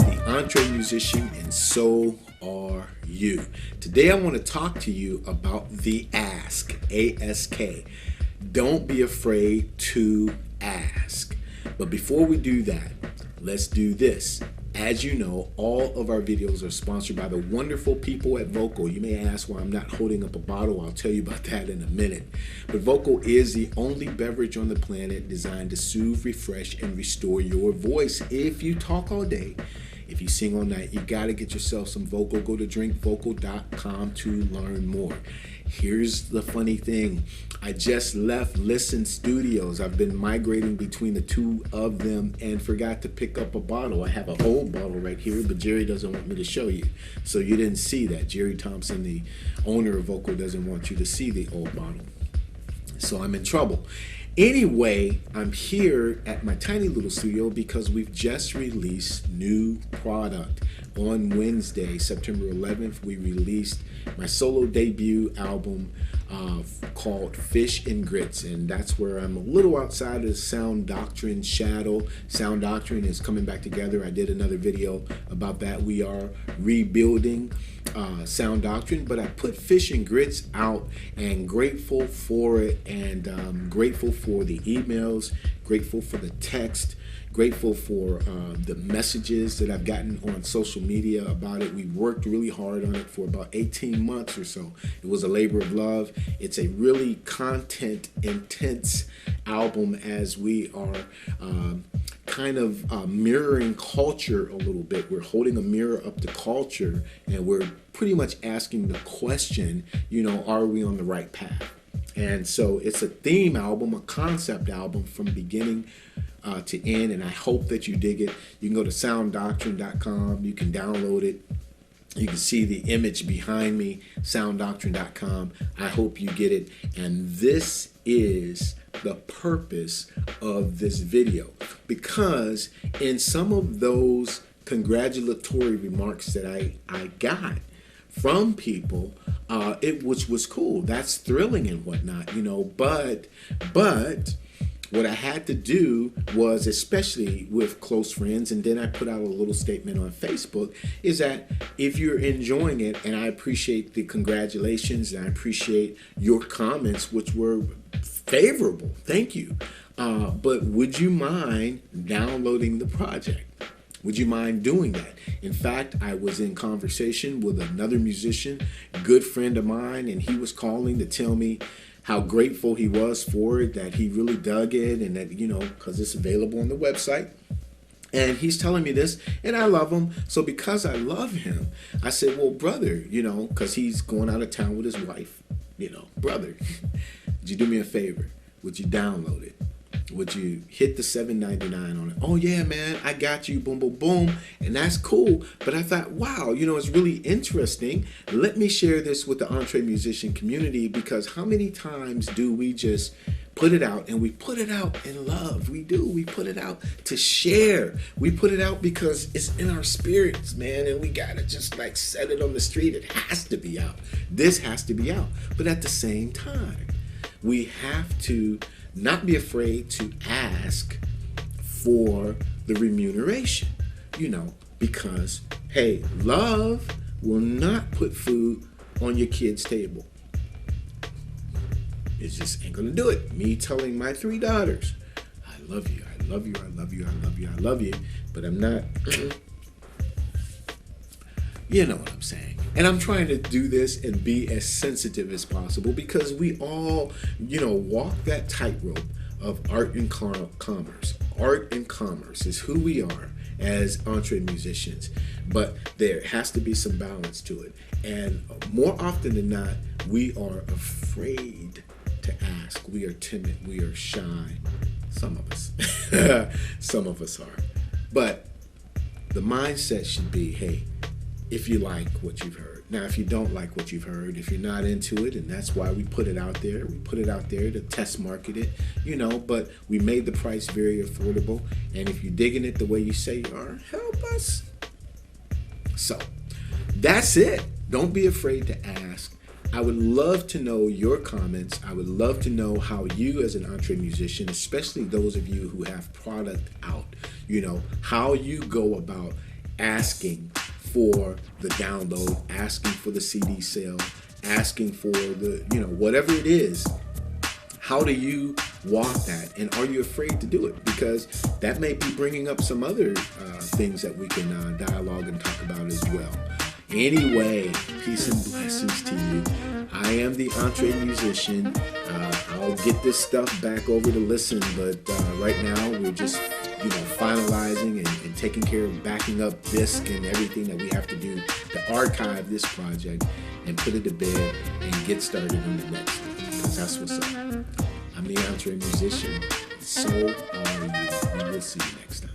the Entre Musician, and so are you. Today I want to talk to you about the ask, A-S-K. Don't be afraid to ask. But before we do that, let's do this. As you know, all of our videos are sponsored by the wonderful people at Vocal. You may ask why I'm not holding up a bottle. I'll tell you about that in a minute. But Vocal is the only beverage on the planet designed to soothe, refresh, and restore your voice. If you talk all day, if you sing all night, you got to get yourself some Vocal. Go to drinkvocal.com to learn more. Here's the funny thing. I just left Listen Studios. I've been migrating between the two of them and forgot to pick up a bottle. I have an old bottle right here, but Jere doesn't want me to show you. So you didn't see that. Jere Thompson, the owner of Vocal, doesn't want you to see the old bottle. So I'm in trouble. Anyway, I'm here at my tiny little studio because we've just released new product. On Wednesday, September 11th, we released my solo debut album called Fish and Grits, and that's where I'm a little outside of the Sound Doctrine shadow. Sound Doctrine is coming back together. I did another video about that. We are rebuilding Sound Doctrine, but I put Fish and Grits out, and grateful for it, and grateful for the emails, grateful for the text, grateful for the messages that I've gotten on social media about it. We worked really hard on it for about 18 months or so. It was a labor of love. It's a really content intense album, as we are kind of mirroring culture a little bit. We're holding a mirror up to culture, and we're pretty much asking the question, you know, are we on the right path? And so it's a theme album, a concept album from beginning to end, and I hope that you dig it. You can go to sounddoctrine.com. You can download it. You can see the image behind me, sounddoctrine.com. I hope you get it. And this is the purpose of this video, because in some of those congratulatory remarks that I got from people, which was cool. That's thrilling and whatnot, you know, but what I had to do was, especially with close friends, and then I put out a little statement on Facebook, is that if you're enjoying it, and I appreciate the congratulations, and I appreciate your comments, which were favorable, thank you, but would you mind downloading the project? Would you mind doing that? In fact, I was in conversation with another musician, good friend of mine, and he was calling to tell me how grateful he was for it, that he really dug it, and that, you know, because it's available on the website. And he's telling me this, and I love him. So because I love him, I said, well, brother, you know, because he's going out of town with his wife, you know, brother, would you do me a favor? Would you download it? Would you hit the $7.99 on it? Oh yeah, man, I got you, boom, boom, boom. And that's cool. But I thought, wow, you know, it's really interesting. Let me share this with the EntreMusician community, because how many times do we just put it out, and we put it out in love? We do. We put it out to share. We put it out because it's in our spirits, man, and we gotta just like set it on the street. It has to be out. This has to be out. But at the same time, we have to not be afraid to ask for the remuneration, you know, because, hey, love will not put food on your kid's table. It just ain't gonna do it. Me telling my 3 daughters, I love you, I love you, I love you, I love you, I love you, but I'm not, you know what I'm saying. And I'm trying to do this and be as sensitive as possible, because we all, you know, walk that tightrope of art and commerce. Art and commerce is who we are as EntreMusicians, but there has to be some balance to it. And more often than not, we are afraid to ask. We are timid. We are shy. Some of us. Some of us are. But the mindset should be, hey, if you like what you've heard. Now, if you don't like what you've heard, if you're not into it, and that's why we put it out there. We put it out there to test market it, you know, but we made the price very affordable. And if you're digging it the way you say you are, help us. So that's it. Don't be afraid to ask. I would love to know your comments. I would love to know how you, as an EntreMusician, especially those of you who have product out, you know, how you go about asking for the download, asking for the CD sale, asking for the, whatever it is. How do you walk that? And are you afraid to do it? Because that may be bringing up some other things that we can dialogue and talk about as well. Anyway, peace and blessings to you. I am the EntreMusician. I'll get this stuff back over to listen, but right now we're just, finalizing and taking care of backing up disc and everything that we have to do to archive this project and put it to bed and get started on the next one, because that's what's up. I'm the EntreMusician. So are you. We will see you next time.